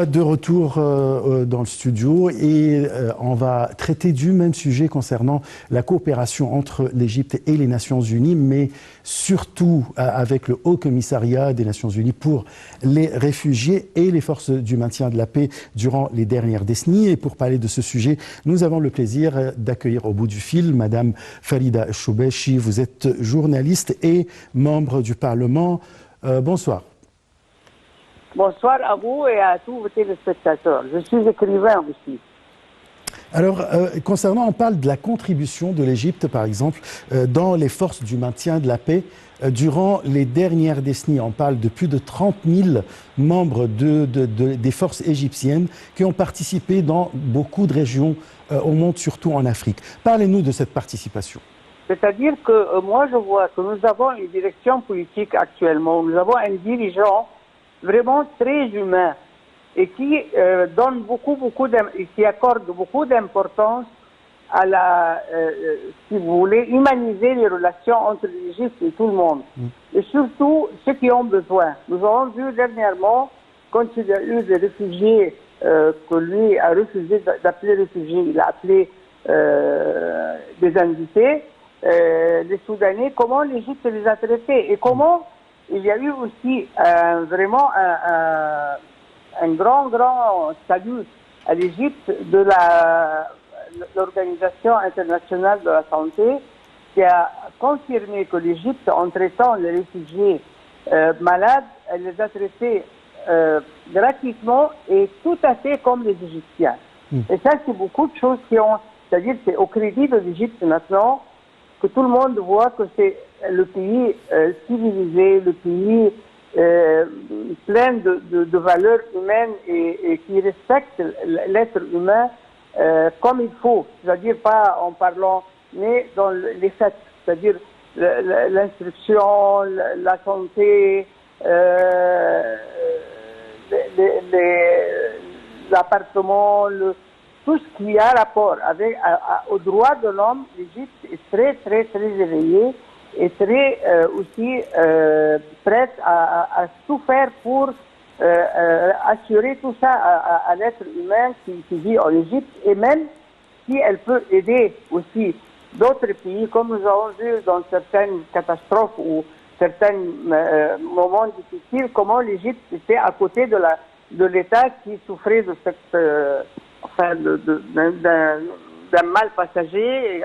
de retour dans le studio et on va traiter du même sujet concernant la coopération entre l'Égypte et les Nations Unies, mais surtout avec le Haut Commissariat des Nations Unies pour les réfugiés et les forces du maintien de la paix durant les dernières décennies. Et pour parler de ce sujet, nous avons le plaisir d'accueillir au bout du fil Madame Farida Choubechi. Vous êtes journaliste et membre du Parlement. Bonsoir. Bonsoir à vous et à tous vos téléspectateurs. Je suis écrivain aussi. Alors, concernant, on parle de la contribution de l'Égypte, par exemple, dans les forces du maintien de la paix durant les dernières décennies. On parle de plus de 30 000 membres des forces égyptiennes qui ont participé dans beaucoup de régions au monde, surtout en Afrique. Parlez-nous de cette participation. C'est-à-dire que moi, je vois que nous avons une direction politique actuellement. Nous avons un dirigeant vraiment très humain et qui donne qui accorde beaucoup d'importance à la, si vous voulez, humaniser les relations entre l'Égypte et tout le monde. Et surtout ceux qui ont besoin. Nous avons vu dernièrement, quand il y a eu des réfugiés que lui a refusé d'appeler réfugiés, il a appelé des invités, les Soudanais, comment l'Égypte les a traités et comment il y a eu aussi vraiment un grand salut à l'Égypte de l'Organisation internationale de la santé qui a confirmé que l'Égypte, en traitant les réfugiés malades, elle les a traités gratuitement et tout à fait comme les Égyptiens. Et ça, c'est beaucoup de choses qui ont... C'est-à-dire c'est au crédit de l'Égypte maintenant que tout le monde voit que c'est le pays civilisé, le pays plein de valeurs humaines et qui respecte l'être humain comme il faut. C'est-à-dire pas en parlant, mais dans les faits. C'est-à-dire l'instruction, la santé, l'appartement, tout ce qui a rapport avec aux droits de l'homme. L'Égypte est très éveillée et très aussi prête à tout faire pour assurer tout ça à l'être humain qui vit en Égypte, et même si elle peut aider aussi d'autres pays, comme nous avons vu dans certaines catastrophes ou certains moments difficiles, comment l'Égypte était à côté de l'État qui souffrait de cette d'un mal passager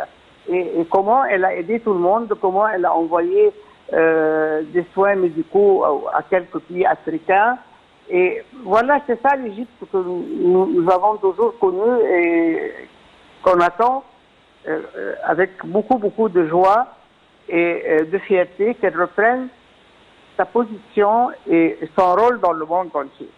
et comment elle a aidé tout le monde, comment elle a envoyé des soins médicaux à quelques pays africains. Et voilà, c'est ça l'Égypte que nous avons toujours connue et qu'on attend avec beaucoup de joie et de fierté qu'elle reprenne sa position et son rôle dans le monde entier.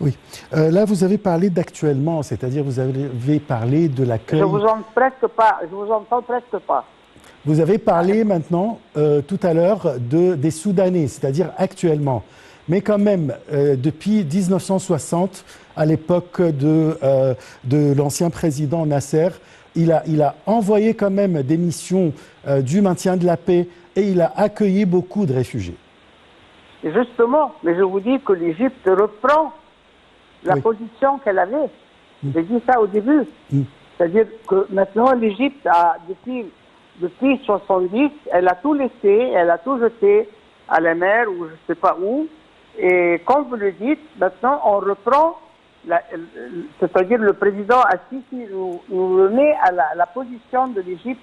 Oui. Là, vous avez parlé d'actuellement, c'est-à-dire vous avez parlé de l'accueil... Je vous entends presque pas. Vous avez parlé maintenant, tout à l'heure, des Soudanais, c'est-à-dire actuellement. Mais quand même, depuis 1960, à l'époque de l'ancien président Nasser, il a envoyé quand même des missions du maintien de la paix et il a accueilli beaucoup de réfugiés. Justement, mais je vous dis que l'Égypte reprend la position qu'elle avait. J'ai dit ça au début. C'est-à-dire que maintenant, l'Égypte a, depuis 70, elle a tout laissé, elle a tout jeté à la mer ou je ne sais pas où. Et comme vous le dites, maintenant, on reprend, c'est-à-dire le président Assisi nous remet à la position de l'Égypte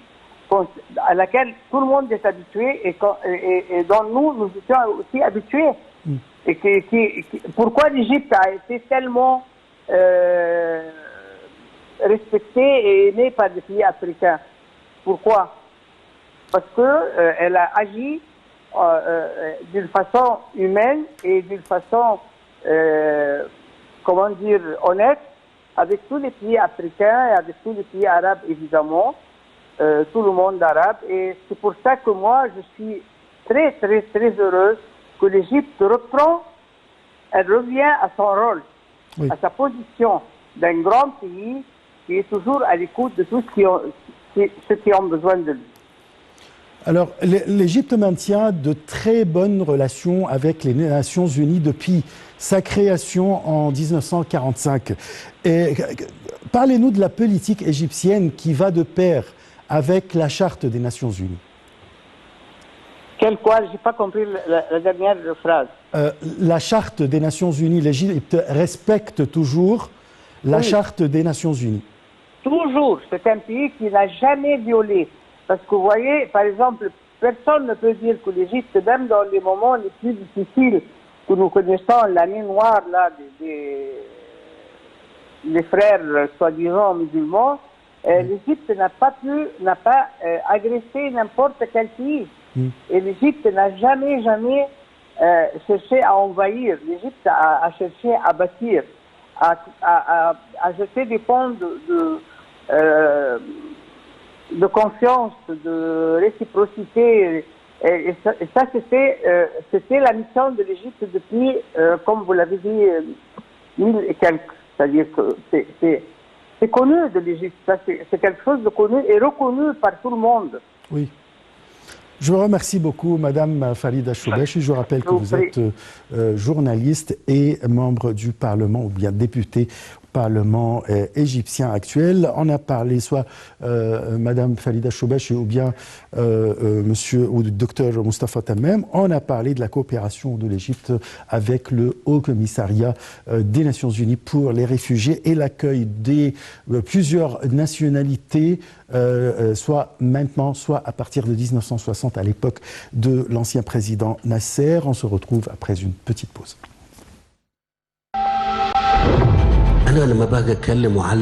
à laquelle tout le monde est habitué et dont nous étions aussi habitués. Et pourquoi l'Égypte a été tellement respectée et aimée par les pays africains? Pourquoi? Parce que elle a agi d'une façon humaine et d'une façon, comment dire, honnête avec tous les pays africains et avec tous les pays arabes évidemment, tout le monde arabe. Et c'est pour ça que moi je suis très heureuse que l'Égypte reprend, elle revient à son rôle, à sa position d'un grand pays qui est toujours à l'écoute de tous ceux qui ont besoin de lui. Alors, l'Égypte maintient de très bonnes relations avec les Nations Unies depuis sa création en 1945. Et parlez-nous de la politique égyptienne qui va de pair avec la Charte des Nations Unies. Quel quoi? Je n'ai pas compris la dernière phrase. La Charte des Nations Unies, l'Égypte respecte toujours la Charte des Nations Unies. Toujours. C'est un pays qui n'a jamais violé. Parce que vous voyez, par exemple, personne ne peut dire que l'Égypte, même dans les moments les plus difficiles que nous connaissons, l'année noire là, des frères soi-disant musulmans, l'Égypte n'a pas agressé n'importe quel pays. Et l'Égypte n'a jamais cherché à envahir. L'Égypte a cherché à bâtir, à jeter des ponts de confiance, de réciprocité. Et ça c'était la mission de l'Égypte depuis, comme vous l'avez dit, 1000 et quelques. C'est-à-dire que c'est connu de l'Égypte. C'est quelque chose de connu et reconnu par tout le monde. Oui. Je vous remercie beaucoup, Madame Farida Choubeche. Je rappelle que vous êtes journaliste et membre du Parlement, ou bien député au Parlement égyptien actuel. On a parlé soit Madame Farida Choubeche ou bien Monsieur ou le docteur Moustapha Tammem. On a parlé de la coopération de l'Égypte avec le Haut Commissariat des Nations Unies pour les réfugiés et l'accueil des plusieurs nationalités, soit maintenant, soit à partir de 1960, à l'époque de l'ancien président Nasser. On se retrouve après une petite pause.